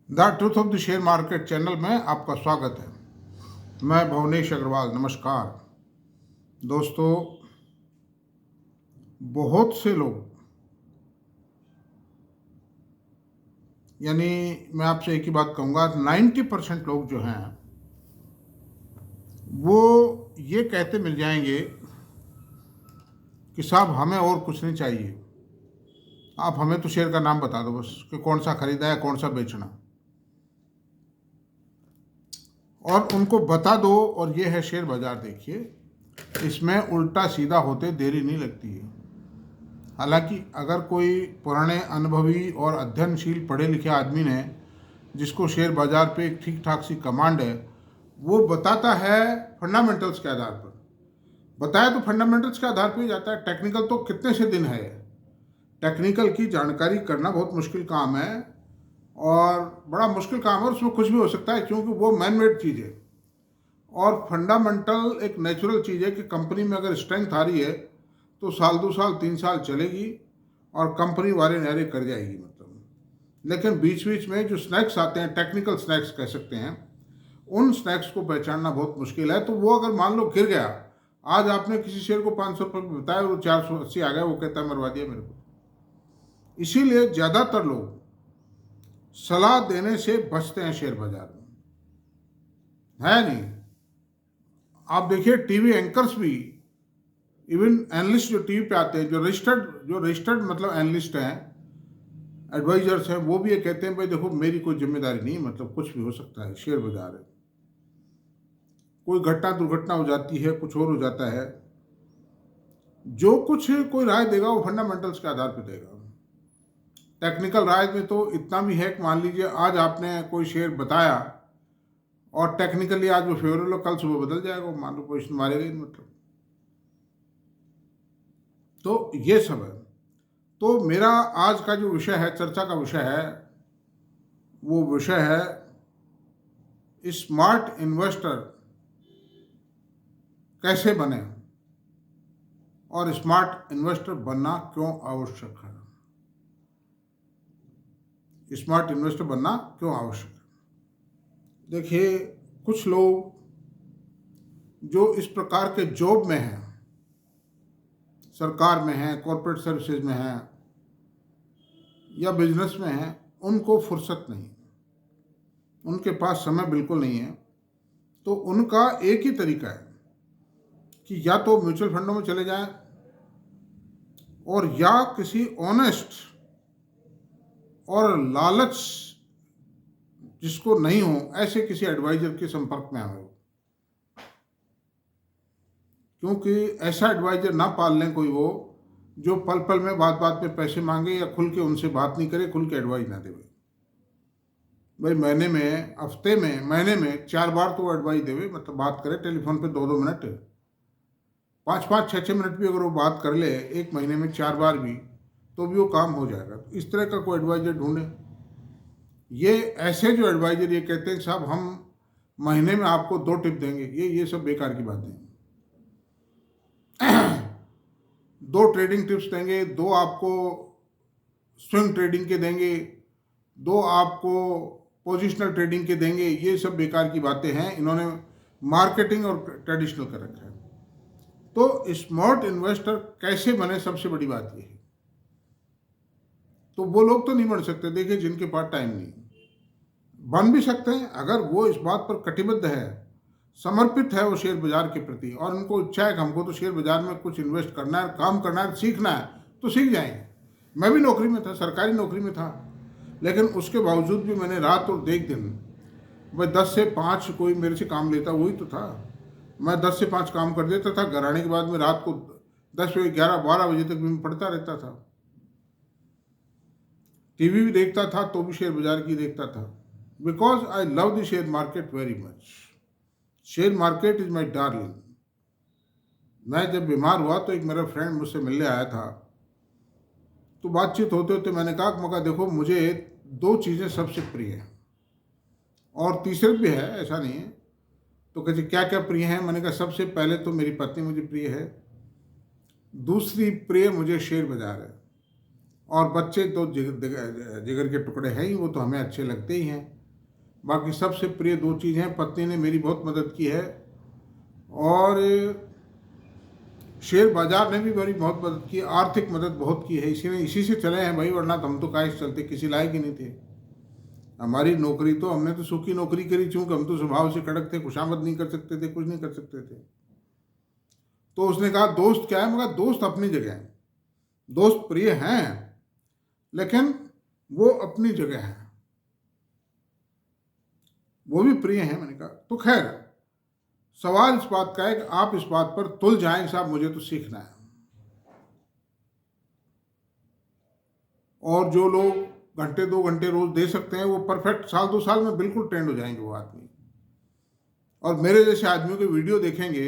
The truth of the share market channel में आपका स्वागत है। मैं भुवनेश अग्रवाल। नमस्कार दोस्तों। बहुत से लोग, यानी मैं आपसे एक ही बात कहूँगा, 90% लोग जो हैं वो ये कहते मिल जाएंगे कि साहब हमें और कुछ नहीं चाहिए, आप हमें तो शेयर का नाम बता दो बस कि कौन सा खरीदा है कौन सा बेचना, और उनको बता दो और ये है शेयर बाजार। देखिए, इसमें उल्टा सीधा होते देरी नहीं लगती है। हालांकि अगर कोई पुराने अनुभवी और अध्ययनशील पढ़े लिखे आदमी ने, जिसको शेयर बाजार पे एक ठीक ठाक सी कमांड है, वो बताता है फंडामेंटल्स के आधार पर। बताया तो फंडामेंटल्स के आधार पर ही जाता है। टेक्निकल तो कितने से दिन है। टेक्निकल की जानकारी करना बहुत मुश्किल काम है, और बड़ा मुश्किल काम है। उसमें कुछ भी हो सकता है क्योंकि वो मैन मेड चीज़ है। और फंडामेंटल एक नेचुरल चीज़ है कि कंपनी में अगर स्ट्रेंथ आ रही है तो साल 2 साल 3 साल चलेगी और कंपनी वारे नारे कर जाएगी, मतलब। लेकिन बीच बीच में जो स्नैक्स आते हैं, टेक्निकल स्नैक्स कह सकते हैं, उन स्नैक्स को पहचानना बहुत मुश्किल है। तो वो अगर मान लो गिर गया, आज आपने किसी शेयर को 500 रुपये बताया, वो 480 आ गया, वो कहता है मरवा दिया मेरे को। इसीलिए ज़्यादातर लोग सलाह देने से बचते हैं शेयर बाजार में, है नहीं। आप देखिए, टीवी एंकर्स भी, इवन एनालिस्ट जो टीवी पे आते हैं, जो रजिस्टर्ड मतलब एनालिस्ट हैं, एडवाइजर्स हैं, वो भी ये कहते हैं भाई देखो मेरी कोई जिम्मेदारी नहीं, मतलब कुछ भी हो सकता है, शेयर बाजार है, कोई घटना दुर्घटना हो जाती है, कुछ और हो जाता है। जो कुछ कोई राय देगा वो फंडामेंटल्स के आधार पर देगा। टेक्निकल राय में तो इतना भी है कि मान लीजिए आज आपने कोई शेयर बताया और टेक्निकली आज वो फेवरेबल हो, कल सुबह बदल जाएगा, वो मान लो पोजिशन मारेगा ही, मतलब। तो ये सब है। तो मेरा आज का जो विषय है, चर्चा का विषय है, वो विषय है स्मार्ट इन्वेस्टर कैसे बने और स्मार्ट इन्वेस्टर बनना क्यों आवश्यक है। स्मार्ट इन्वेस्टर बनना क्यों आवश्यक है। देखिए, कुछ लोग जो इस प्रकार के जॉब में हैं, सरकार में हैं, कॉरपोरेट सर्विसेज में हैं या बिजनेस में हैं, उनको फुर्सत नहीं, उनके पास समय बिल्कुल नहीं है। तो उनका एक ही तरीका है कि या तो म्यूचुअल फंडों में चले जाएं, और या किसी ऑनेस्ट और लालच जिसको नहीं हो ऐसे किसी एडवाइजर के संपर्क में आए। क्योंकि ऐसा एडवाइजर ना पाल लें कोई, वो जो पल पल में बात बात पे पैसे मांगे या खुल के उनसे बात नहीं करे, खुल के एडवाइस ना दे। भाई महीने में, हफ्ते में, महीने में 4 बार तो एडवाइस देवे, मतलब बात करे टेलीफोन पे 2-2 मिनट, 5-5, 6-6 मिनट भी अगर वो बात कर ले एक महीने में 4 बार भी, तो भी वो काम हो जाएगा। इस तरह का कोई एडवाइजर ढूंढे। ये ऐसे जो एडवाइजर ये कहते हैं साहब हम महीने में आपको 2 टिप देंगे, ये सब बेकार की बातें हैं। 2 ट्रेडिंग टिप्स देंगे, 2 आपको स्विंग ट्रेडिंग के देंगे, 2 आपको पोजिशनल ट्रेडिंग के देंगे, ये सब बेकार की बातें हैं। इन्होंने मार्केटिंग और ट्रेडिशनल कर रखा है। तो स्मार्ट इन्वेस्टर कैसे बने, सबसे बड़ी बात ये है। तो वो लोग तो नहीं बन सकते, देखिए, जिनके पास टाइम नहीं। बन भी सकते हैं अगर वो इस बात पर कटिबद्ध है, समर्पित है वो शेयर बाजार के प्रति, और उनको इच्छा है कि हमको तो शेयर बाजार में कुछ इन्वेस्ट करना है, काम करना है, सीखना है, तो सीख जाएंगे। मैं भी नौकरी में था, सरकारी नौकरी में था, लेकिन उसके बावजूद भी मैंने रात और दिन भाई 10 से 5 कोई मेरे से काम लेता, वही तो था। मैं 10 से 5 काम कर देता था। घर आने के बाद में रात को 10 बजे, 11-12 बजे तक भी मैं पढ़ता रहता था। टीवी भी देखता था तो भी शेयर बाजार की देखता था, because I love the share market very much. Share market is my darling. मैं जब बीमार हुआ तो एक मेरा फ्रेंड मुझसे मिलने आया था, तो बातचीत होते होते मैंने कहा कि मौका देखो, मुझे 2 चीज़ें सबसे प्रिय हैं, और तीसरे भी है, ऐसा नहीं है। तो कहते क्या क्या प्रिय हैं। मैंने कहा सबसे पहले तो मेरी पत्नी मुझे प्रिय है, दूसरी प्रिय मुझे शेयर बाजार है, और बच्चे तो जिगर के टुकड़े हैं ही, वो तो हमें अच्छे लगते ही हैं। बाकी सबसे प्रिय दो चीज़ हैं, पत्नी ने मेरी बहुत मदद की है और शेयर बाजार ने भी मेरी बहुत मदद की, आर्थिक मदद बहुत की है। इसी से चले हैं भाई, वरना तो हम तो काहे से चलते, किसी लायक ही नहीं थे। हमारी नौकरी तो, हमने तो सूखी नौकरी करी, चूंकि हम तो स्वभाव से कड़क थे, खुशामद नहीं कर सकते थे, कुछ नहीं कर सकते थे। तो उसने कहा दोस्त क्या है? मगर दोस्त अपनी जगह है, दोस्त प्रिय हैं लेकिन वो अपनी जगह है, वो भी प्रिय हैं। मैंने कहा तो खैर, सवाल इस बात का है कि आप इस बात पर तुल जाएं कि साहब मुझे तो सीखना है। और जो लोग घंटे 2 घंटे रोज दे सकते हैं, वो परफेक्ट साल 2 साल में बिल्कुल ट्रेंड हो जाएंगे वो आदमी। और मेरे जैसे आदमियों के वीडियो देखेंगे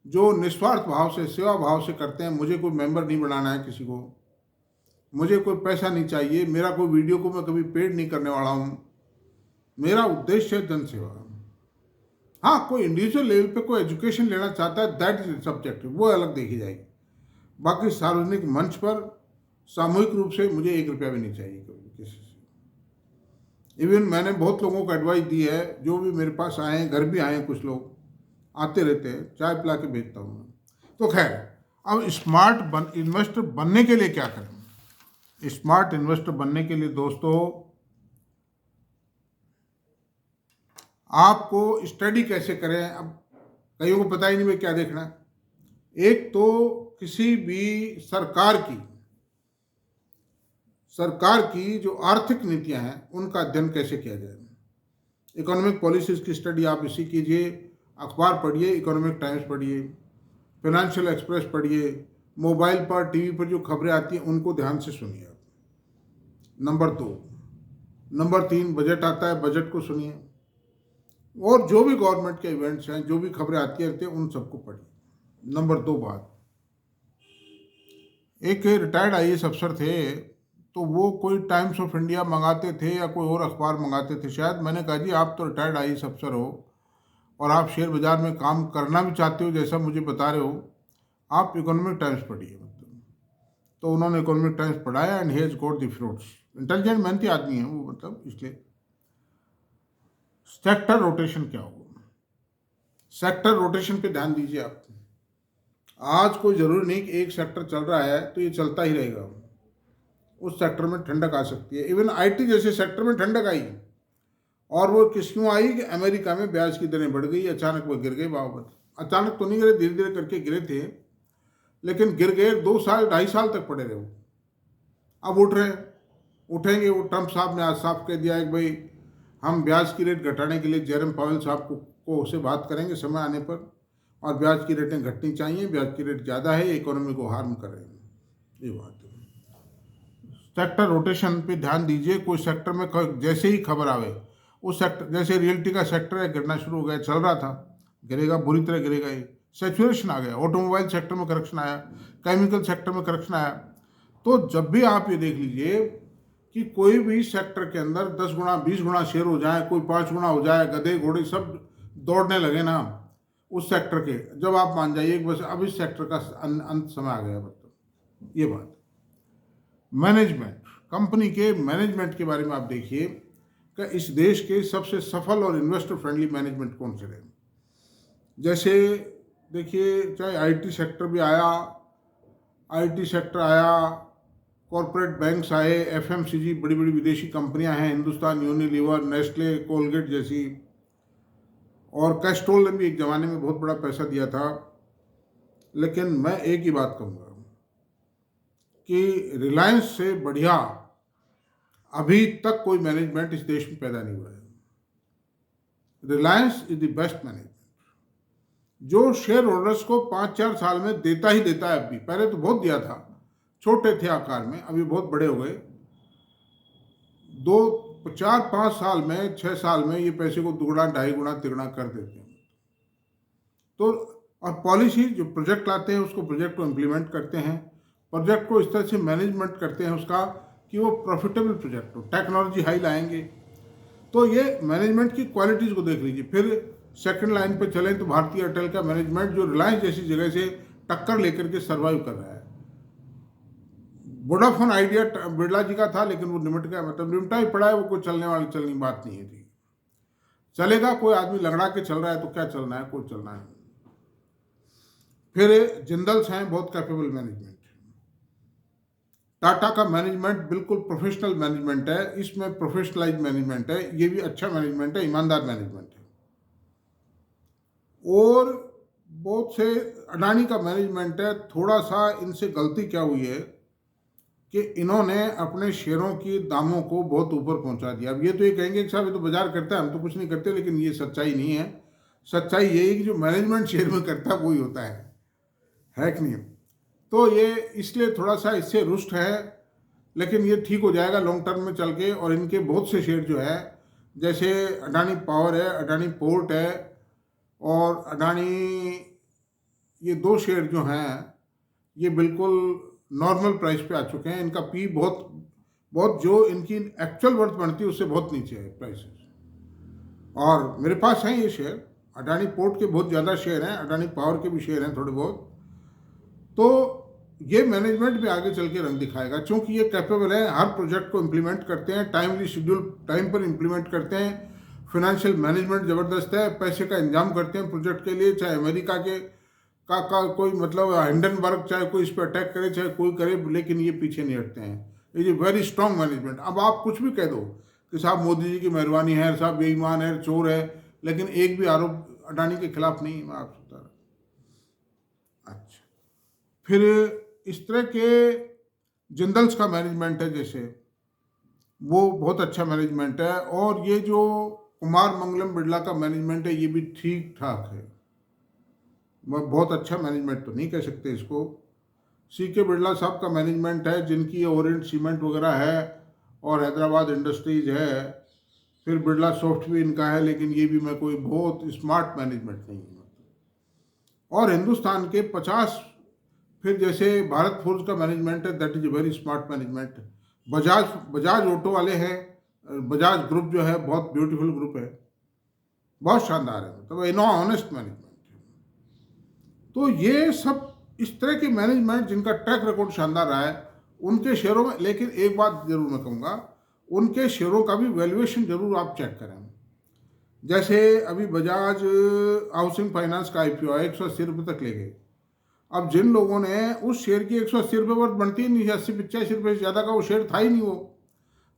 जो निस्वार्थ भाव से, सेवा भाव से करते हैं। मुझे कोई मेंबर नहीं बनाना है किसी को, मुझे कोई पैसा नहीं चाहिए, मेरा कोई वीडियो को मैं कभी पेड नहीं करने वाला हूँ, मेरा उद्देश्य है जन सेवा। हाँ, कोई इंडिविजुअल लेवल पे कोई एजुकेशन लेना चाहता है, दैट इज सब्जेक्ट, वो अलग देखी जाएगी। बाकी सार्वजनिक मंच पर सामूहिक रूप से मुझे 1 रुपया भी नहीं चाहिए कभी किसी से। इवन मैंने बहुत लोगों को एडवाइस दी है, जो भी मेरे पास आए हैं, घर भी आए हैं, कुछ लोग आते रहते हैं, चाय पिला के भेजता हूँ मैं। तो खैर, अब स्मार्ट इन्वेस्टर बनने के लिए क्या करें? स्मार्ट इन्वेस्टर बनने के लिए दोस्तों, आपको स्टडी कैसे करें? अब कईयों को पता ही नहीं भाई क्या देखना है। एक तो किसी भी सरकार की जो आर्थिक नीतियां हैं उनका अध्ययन कैसे किया जाए। इकोनॉमिक पॉलिसीज की स्टडी आप इसी कीजिए, अखबार पढ़िए, इकोनॉमिक टाइम्स पढ़िए, फाइनेंशियल एक्सप्रेस पढ़िए, मोबाइल पर, टीवी पर जो खबरें आती हैं उनको ध्यान से सुनिए। नंबर 2। नंबर 3, बजट आता है, बजट को सुनिए। और जो भी गवर्नमेंट के इवेंट्स हैं, जो भी खबरें आती रहती हैं, उन सबको पढ़िए। नंबर 2 बात, एक रिटायर्ड आईएएस अफसर थे, तो वो कोई टाइम्स ऑफ इंडिया मंगाते थे या कोई और अखबार मंगाते थे शायद। मैंने कहा जी आप तो रिटायर्ड आईएएस अफसर हो और आप शेयर बाजार में काम करना भी चाहते हो जैसा मुझे बता रहे हो, आप इकोनॉमिक टाइम्स पढ़िए। मतलब तो उन्होंने इकोनॉमिक टाइम्स पढ़ाया and he has got the fruits. Intelligent मेहनती आदमी है वो, मतलब इसलिए। सेक्टर रोटेशन क्या होगा? सेक्टर रोटेशन पे ध्यान दीजिए आप। आज कोई जरूरी नहीं कि एक सेक्टर चल रहा है तो ये चलता ही रहेगा, उस सेक्टर में ठंडक आ सकती है। इवन आईटी जैसे सेक्टर में ठंडक आई, और वो किस क्यों आई कि अमेरिका में ब्याज की दरें बढ़ गई, अचानक वो गिर गए बाबत। अचानक तो नहीं गिरे, धीरे धीरे करके गिरे थे, लेकिन गिर गए। 2 साल 2.5 साल तक पड़े रहे वो, अब उठ रहे, उठेंगे। वो ट्रंप साहब ने आज साफ कह दिया है कि भाई हम ब्याज की रेट घटाने के लिए जेरम पावेल साहब को से बात करेंगे समय आने पर, और ब्याज की रेटें घटनी चाहिए, ब्याज की रेट ज़्यादा है, इकोनॉमी को हार्म कर रहे हैं, ये बात है। सेक्टर रोटेशन पे ध्यान दीजिए। कोई सेक्टर में जैसे ही खबर आवे, उस सेक्टर, जैसे रियल्टी का सेक्टर है, गिरना शुरू हो गया, चल रहा था, गिरेगा, बुरी तरह गिरेगा, ये सेचुरेशन आ गया। ऑटोमोबाइल सेक्टर में करेक्शन आया, केमिकल सेक्टर में करेक्शन आया। तो जब भी आप ये देख लीजिए कि कोई भी सेक्टर के अंदर 10 गुना 20 गुना शेयर हो जाए, कोई 5 गुना हो जाए, गधे घोड़े सब दौड़ने लगे ना उस सेक्टर के, जब आप मान जाइए कि बस अब इस सेक्टर का अंत समय आ गया। मतलब ये बात। मैनेजमेंट, कंपनी के मैनेजमेंट के बारे में आप देखिए कि इस देश के सबसे सफल और इन्वेस्टर फ्रेंडली मैनेजमेंट कौन से रहे। जैसे देखिए, चाहे आईटी सेक्टर भी आया, आईटी सेक्टर आया, कॉरपोरेट बैंक्स आए, एफएमसीजी, बड़ी बड़ी विदेशी कंपनियां हैं, हिंदुस्तान यूनिलीवर, नेस्ले, कोलगेट जैसी, और कैस्ट्रोल ने भी एक ज़माने में बहुत बड़ा पैसा दिया था। लेकिन मैं एक ही बात कहूँगा कि रिलायंस से बढ़िया अभी तक कोई मैनेजमेंट इस देश में पैदा नहीं हुआ है। Reliance is the best management, जो शेयर होल्डर्स को 5-4 साल में देता ही देता है। अभी पहले तो बहुत दिया था, छोटे थे आकार में, अभी बहुत बड़े हो गए। 4-5 साल में, 6 साल में ये पैसे को 2 गुना 2.5 गुना तिगुना कर देते हैं। तो और पॉलिसी जो प्रोजेक्ट लाते हैं उसको, प्रोजेक्ट को इम्प्लीमेंट करते हैं, प्रोजेक्ट को इस तरह से मैनेजमेंट करते हैं उसका कि वो प्रॉफिटेबल प्रोजेक्ट हो, टेक्नोलॉजी हाई लाएंगे। तो ये मैनेजमेंट की क्वालिटीज़ को देख लीजिए। फिर सेकंड लाइन पे चलें तो भारतीय एयरटेल का मैनेजमेंट, जो रिलायंस जैसी जगह से टक्कर लेकर के सर्वाइव कर रहा है। वोडाफोन आइडिया बिरला जी का था, लेकिन वो निमट गया, मतलब निमटा ही पड़ा है वो, कोई चलने वाली बात नहीं है थी। चलेगा, कोई आदमी लगड़ा के चल रहा है तो क्या चलना है, कोई चलना है। फिर जिंदल्स हैं, बहुत कैपेबल मैनेजमेंट। टाटा का मैनेजमेंट बिल्कुल प्रोफेशनल मैनेजमेंट है, इसमें प्रोफेशनलाइज मैनेजमेंट है, ये भी अच्छा मैनेजमेंट है, ईमानदार मैनेजमेंट है। और बहुत से अडानी का मैनेजमेंट है, थोड़ा सा इनसे गलती क्या हुई है कि इन्होंने अपने शेयरों की दामों को बहुत ऊपर पहुंचा दिया। अब ये तो ये कहेंगे कि साहब ये तो बाजार करता है, हम तो कुछ नहीं करते, लेकिन ये सच्चाई नहीं है। सच्चाई यही है कि जो मैनेजमेंट शेयर में करता है वही होता है कि नहीं। तो ये इसलिए थोड़ा सा इससे रुष्ट है, लेकिन ये ठीक हो जाएगा लॉन्ग टर्म में चल के। और इनके बहुत से शेयर जो है, जैसे अडानी पावर है, अडानी पोर्ट है और अडानी, ये दो शेयर जो हैं ये बिल्कुल नॉर्मल प्राइस पे आ चुके हैं। इनका पी बहुत बहुत जो इनकी एक्चुअल वर्थ बनती है उससे बहुत नीचे है प्राइसेस। और मेरे पास हैं ये शेयर, अडानी पोर्ट के बहुत ज़्यादा शेयर हैं, अडानी पावर के भी शेयर हैं थोड़े बहुत। तो ये मैनेजमेंट भी आगे चल के रंग दिखाएगा, क्योंकि ये कैपेबल है, हर प्रोजेक्ट को इम्प्लीमेंट करते हैं, टाइमली शेड्यूल टाइम पर इम्प्लीमेंट करते हैं, फिनेंशियल मैनेजमेंट ज़बरदस्त है, पैसे का इंतजाम करते हैं प्रोजेक्ट के लिए। चाहे अमेरिका के का कोई मतलब हिंडनबर्ग चाहे कोई इस पर अटैक करे, चाहे कोई करे, लेकिन ये पीछे नहीं हटते हैं। ये वेरी स्ट्रॉन्ग मैनेजमेंट। अब आप कुछ भी कह दो कि साहब मोदी जी की मेहरबानी है, साहब बेईमान है, चोर है, लेकिन एक भी आरोप अडानी के खिलाफ नहीं। मैं आपसे बता रहा। अच्छा, फिर इस तरह के जिंदल्स का मैनेजमेंट है जैसे, वो बहुत अच्छा मैनेजमेंट है। और ये जो कुमार मंगलम बिरला का मैनेजमेंट है ये भी ठीक ठाक है, वह बहुत अच्छा मैनेजमेंट तो नहीं कह सकते इसको। सी के बिरला साहब का मैनेजमेंट है, जिनकी ओरिएंट सीमेंट वगैरह है और हैदराबाद इंडस्ट्रीज है, फिर बिरला सॉफ्ट भी इनका है, लेकिन ये भी मैं कोई बहुत स्मार्ट मैनेजमेंट नहीं है। और हिंदुस्तान के 50, फिर जैसे भारत फोर्ज का मैनेजमेंट है, that is a very smart management. Bajaj auto वाले हैं, बजाज ग्रुप जो है बहुत ब्यूटीफुल ग्रुप है, बहुत शानदार है, मतलब इनो ऑनेस्ट मैनेजमेंट। तो ये सब इस तरह के मैनेजमेंट जिनका ट्रैक रिकॉर्ड शानदार रहा है, उनके शेयरों में, लेकिन एक बात जरूर मैं कहूँगा, उनके शेयरों का भी वैल्यूएशन जरूर आप चेक करें। जैसे अभी बजाज हाउसिंग फाइनेंस का IPO है, 180 रुपये तक ले गए। अब जिन लोगों ने उस शेयर की 180 रुपये वर्थ बनती ही नहीं, 80-85 रुपये से ज़्यादा का वो शेयर था ही नहीं, वो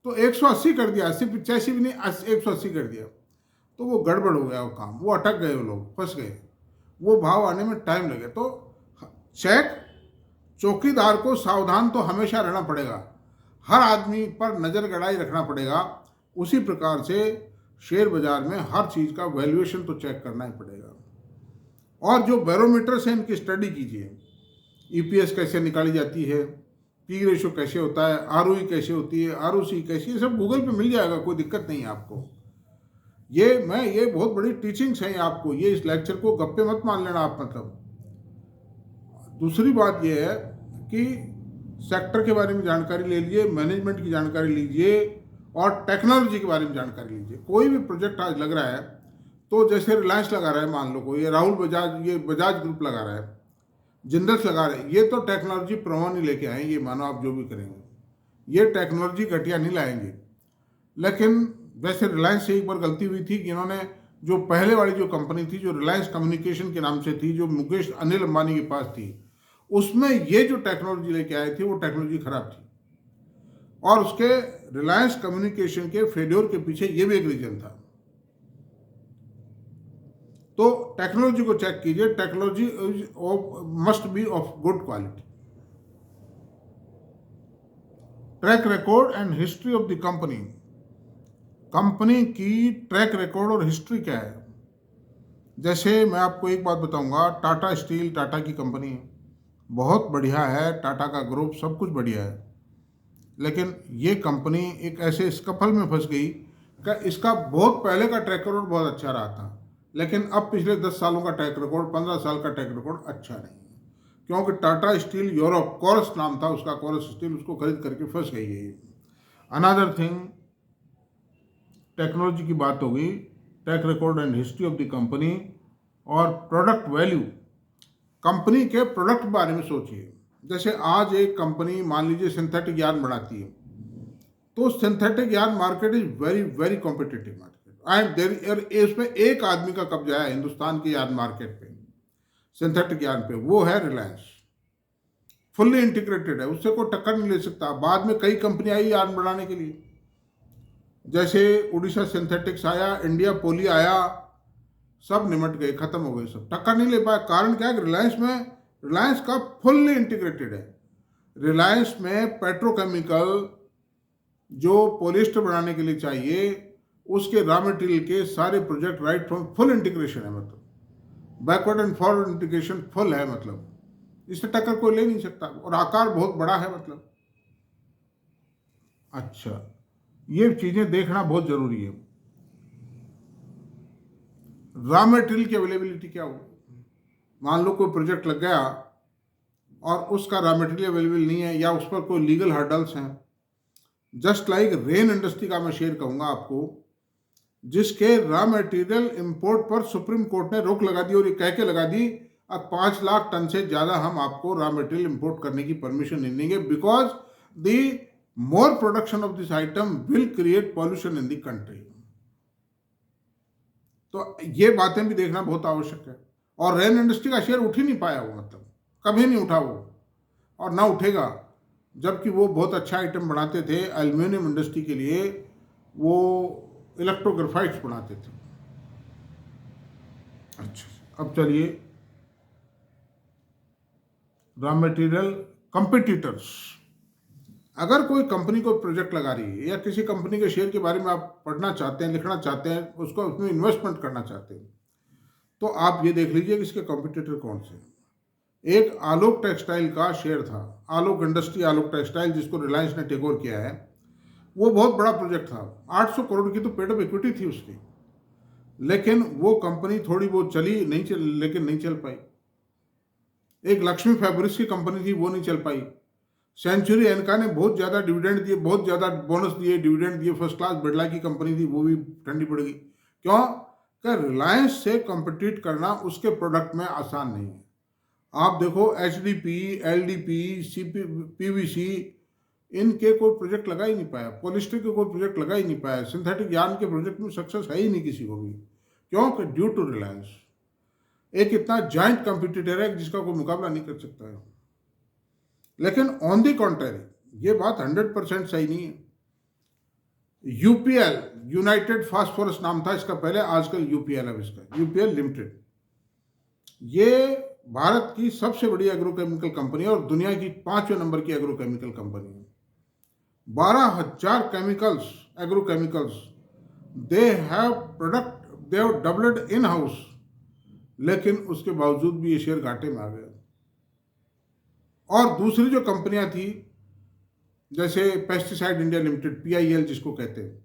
तो 180 कर दिया, 80-85 भी नहीं, 180 कर दिया, तो वो गड़बड़ हो गया वो काम, वो अटक गए, वो लोग फंस गए, वो भाव आने में टाइम लगे। तो चेक, चौकीदार को सावधान तो हमेशा रहना पड़ेगा, हर आदमी पर नज़र गड़ाई रखना पड़ेगा। उसी प्रकार से शेयर बाजार में हर चीज़ का वैल्यूएशन तो चेक करना ही पड़ेगा। और जो बैरोमीटर से इनकी स्टडी कीजिए, EPS कैसे निकाली जाती है, P रेशो कैसे होता है, ROE कैसे होती है, ROC कैसी, ये सब गूगल पे मिल जाएगा, कोई दिक्कत नहीं है आपको। ये बहुत बड़ी टीचिंग्स हैं आपको, ये इस लेक्चर को गप्पे मत मान लेना आप। मतलब दूसरी बात ये है कि सेक्टर के बारे में जानकारी ले लीजिए, मैनेजमेंट की जानकारी लीजिए और टेक्नोलॉजी के बारे में जानकारी लीजिए। कोई भी प्रोजेक्ट आज लग रहा है, तो जैसे रिलायंस लगा रहा है, मान लो कोई, ये राहुल बजाज, ये बजाज ग्रुप लगा रहा है, जिंदल्स लगा रहे हैं, ये तो टेक्नोलॉजी प्रमाण नहीं लेके आए, ये मानो आप जो भी करेंगे, ये टेक्नोलॉजी घटिया नहीं लाएंगे। लेकिन वैसे रिलायंस से एक बार गलती हुई थी कि इन्होंने जो पहले वाली जो कंपनी थी, जो रिलायंस कम्युनिकेशन के नाम से थी, जो मुकेश अनिल अंबानी के पास थी, उसमें ये जो टेक्नोलॉजी लेके आए थे वो टेक्नोलॉजी खराब थी। और उसके रिलायंस कम्युनिकेशन के फेल्योर के पीछे ये भी एक रीजन था। तो टेक्नोलॉजी को चेक कीजिए, technology must be of good quality. Track record and history of the company, company की ट्रैक रिकॉर्ड और हिस्ट्री क्या है। जैसे मैं आपको एक बात बताऊंगा, टाटा स्टील, टाटा की कंपनी बहुत बढ़िया है, टाटा का ग्रुप सब कुछ बढ़िया है, लेकिन ये कंपनी एक ऐसे स्कफल में फंस गई कि इसका बहुत पहले का ट्रैक रिकॉर्ड बहुत अच्छा रहा था, लेकिन अब पिछले 10 सालों का ट्रैक रिकॉर्ड, 15 साल का ट्रैक रिकॉर्ड अच्छा नहीं है, क्योंकि टाटा स्टील यूरोप, कोरस नाम था उसका, कोरस स्टील, उसको खरीद करके फंस गई है। अनदर थिंग, टेक्नोलॉजी की बात होगी, track record and history of the company, और प्रोडक्ट वैल्यू, कंपनी के प्रोडक्ट के बारे में सोचिए। जैसे आज एक कंपनी मान लीजिए सिंथेटिक यार्न बनाती है, तो synthetic yarn market is very very competitive market, and there इसमें एक आदमी का कब्जा है हिंदुस्तान के यार्न मार्केट पे, सिंथेटिक यार्न पे, वो है रिलायंस। फुल्ली इंटीग्रेटेड है, उससे कोई टक्कर नहीं ले सकता। बाद में कई कंपनी आई यार्न बनाने के लिए, जैसे उड़ीसा सिंथेटिक्स आया, इंडिया पोली आया, सब निमट गए, खत्म हो गए, सब टक्कर नहीं ले पाया। कारण क्या है? रिलायंस का फुल्ली इंटीग्रेटेड है। रिलायंस में पेट्रोकेमिकल जो पॉलिस्टर बनाने के लिए चाहिए, उसके रॉ मटेरियल के सारे project right from full integration है, मतलब backward and forward integration full है, मतलब इससे टक्कर कोई ले नहीं सकता। और आकार बहुत बड़ा है, मतलब अच्छा, ये चीजें देखना बहुत जरूरी है। रॉ मटेरियल की अवेलेबिलिटी क्या हो, मान लो कोई प्रोजेक्ट लग गया और उसका रॉ मटेरियल अवेलेबल नहीं है, या उस पर कोई लीगल हर्डल्स हैं, जस्ट लाइक रेन इंडस्ट्री का मैं शेयर कहूंगा आपको, जिसके रॉ मटेरियल इंपोर्ट पर सुप्रीम कोर्ट ने रोक लगा दी, और ये कह के लगा दी अब 5 लाख टन से ज्यादा हम आपको रॉ मटेरियल इंपोर्ट करने की परमिशन नहीं देंगे, because the more production of this item will create pollution in the country. तो ये बातें भी देखना बहुत आवश्यक है। और रेन इंडस्ट्री का शेयर उठ ही नहीं पाया वो, मतलब कभी नहीं उठा वो, और ना उठेगा, जबकि वो बहुत अच्छा आइटम बनाते थे एल्यूमिनियम इंडस्ट्री के लिए, वो इलेक्ट्रोग्राफाइट्स बनाते थे। अच्छा, अब चलिए रॉ मटेरियल कंपिटिटर्स। अगर कोई कंपनी को प्रोजेक्ट लगा रही है, या किसी कंपनी के शेयर के बारे में आप पढ़ना चाहते हैं, लिखना चाहते हैं, उसको उसमें इन्वेस्टमेंट करना चाहते हैं, तो आप ये देख लीजिए कि इसके कंपिटिटर कौन से हैं। एक आलोक टेक्सटाइल का शेयर था, आलोक इंडस्ट्री, आलोक टेक्सटाइल, जिसको रिलायंस ने टेक ओवर किया है। वो बहुत बड़ा प्रोजेक्ट था, 800 करोड़ की तो पेड ऑफ इक्विटी थी उसकी, लेकिन वो कंपनी थोड़ी बहुत चली, लेकिन नहीं चल पाई। एक लक्ष्मी फैब्रिक्स की कंपनी थी, वो नहीं चल पाई। सेंचुरी एनका ने बहुत ज़्यादा डिविडेंड दिए, बहुत ज़्यादा बोनस दिए, डिविडेंड दिए, फर्स्ट क्लास बिरला की कंपनी थी, वो भी ठंडी पड़ गई। क्यों? कि रिलायंस से कम्पिटिट करना उसके प्रोडक्ट में आसान नहीं है। आप देखो HDP, LDP, PVC, इनके कोई प्रोजेक्ट लगा ही नहीं पाया, पॉलिस्टर के कोई प्रोजेक्ट लगा ही नहीं पाया, सिंथेटिक यार्न के प्रोजेक्ट में सक्सेस है ही नहीं किसी को भी। क्यों? कि ड्यू टू रिलायंस एक इतना जॉइंट कंपिटिटर है जिसका कोई मुकाबला नहीं कर सकता है। लेकिन ऑन दी कॉन्ट्रेरी ये बात 100% सही नहीं है। UPL, यूनाइटेड फास्फोरस नाम था इसका पहले, आजकल UPL है इसका, UPL लिमिटेड। ये भारत की सबसे बड़ी एग्रोकेमिकल कंपनी है और दुनिया की 5वें नंबर की एग्रोकेमिकल कंपनी है। 12,000 chemicals, agrochemicals, they have developed in house, लेकिन उसके बावजूद भी ये शेयर घाटे में आ गया। और दूसरी जो कंपनियां थी, जैसे पेस्टिसाइड इंडिया लिमिटेड, PIL जिसको कहते हैं,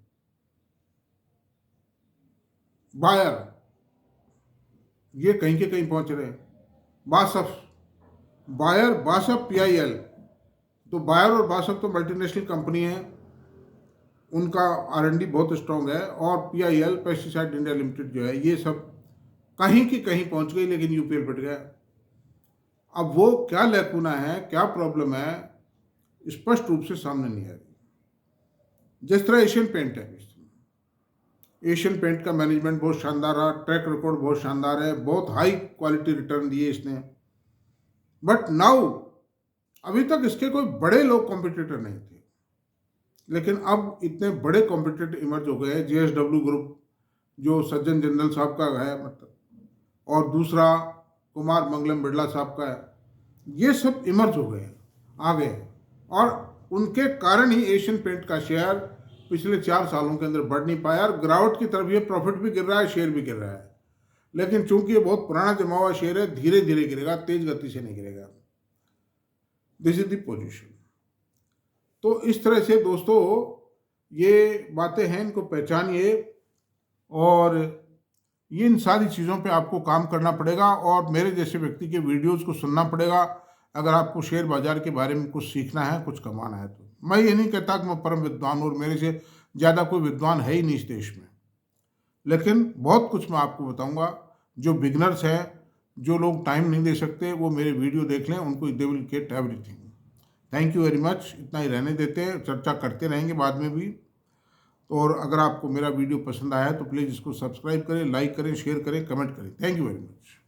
बायर, ये कहीं के कहीं पहुंच रहे हैं। बायर, बासफ, PIL, तो बायर और बासफ तो मल्टीनेशनल कंपनी है, उनका R&D बहुत स्ट्रांग है, और PIL, पेस्टिसाइड इंडिया लिमिटेड जो है, ये सब कहीं की कहीं पहुंच गई, लेकिन UPL पिट गया। अब वो क्या लैकुना है, क्या प्रॉब्लम है, स्पष्ट रूप से सामने नहीं आ रही। जिस तरह एशियन पेंट है, एशियन पेंट का मैनेजमेंट बहुत शानदार रहा, ट्रैक रिकॉर्ड बहुत शानदार है, बहुत हाई क्वालिटी रिटर्न दिए इसने, बट नाउ अभी तक इसके कोई बड़े लोग कॉम्पिटिटर नहीं थे, लेकिन अब इतने बड़े कॉम्पिटिटर इमर्ज हो गए। JSW ग्रुप जो सज्जन जिंदल साहब का है, मतलब, और दूसरा कुमार मंगलम बिरला साहब का है, ये सब इमर्ज हो गए, आ गए, और उनके कारण ही एशियन पेंट का शेयर पिछले 4 सालों के अंदर बढ़ नहीं पाया, और गिरावट की तरफ ये प्रॉफिट भी गिर रहा है, शेयर भी गिर रहा है। लेकिन चूंकि ये बहुत पुराना जमा हुआ शेयर है, धीरे धीरे गिरेगा, तेज गति से नहीं गिरेगा। This is the position. तो इस तरह से दोस्तों ये बातें हैं, इनको पहचानिए, और ये इन सारी चीज़ों पे आपको काम करना पड़ेगा, और मेरे जैसे व्यक्ति के वीडियोस को सुनना पड़ेगा अगर आपको शेयर बाजार के बारे में कुछ सीखना है, कुछ कमाना है। तो मैं ये नहीं कहता कि मैं परम विद्वान हूँ, और मेरे से ज़्यादा कोई विद्वान है ही नहीं इस देश में, लेकिन बहुत कुछ मैं आपको बताऊँगा। जो बिगनर्स हैं, जो लोग टाइम नहीं दे सकते, वो मेरे वीडियो देख लें, उनको they will get everything. Thank you very much. इतना ही रहने देते हैं, चर्चा करते रहेंगे बाद में भी। और अगर आपको मेरा वीडियो पसंद आया है तो प्लीज़ इसको सब्सक्राइब करें, लाइक करें, शेयर करें, कमेंट करें। Thank you very much.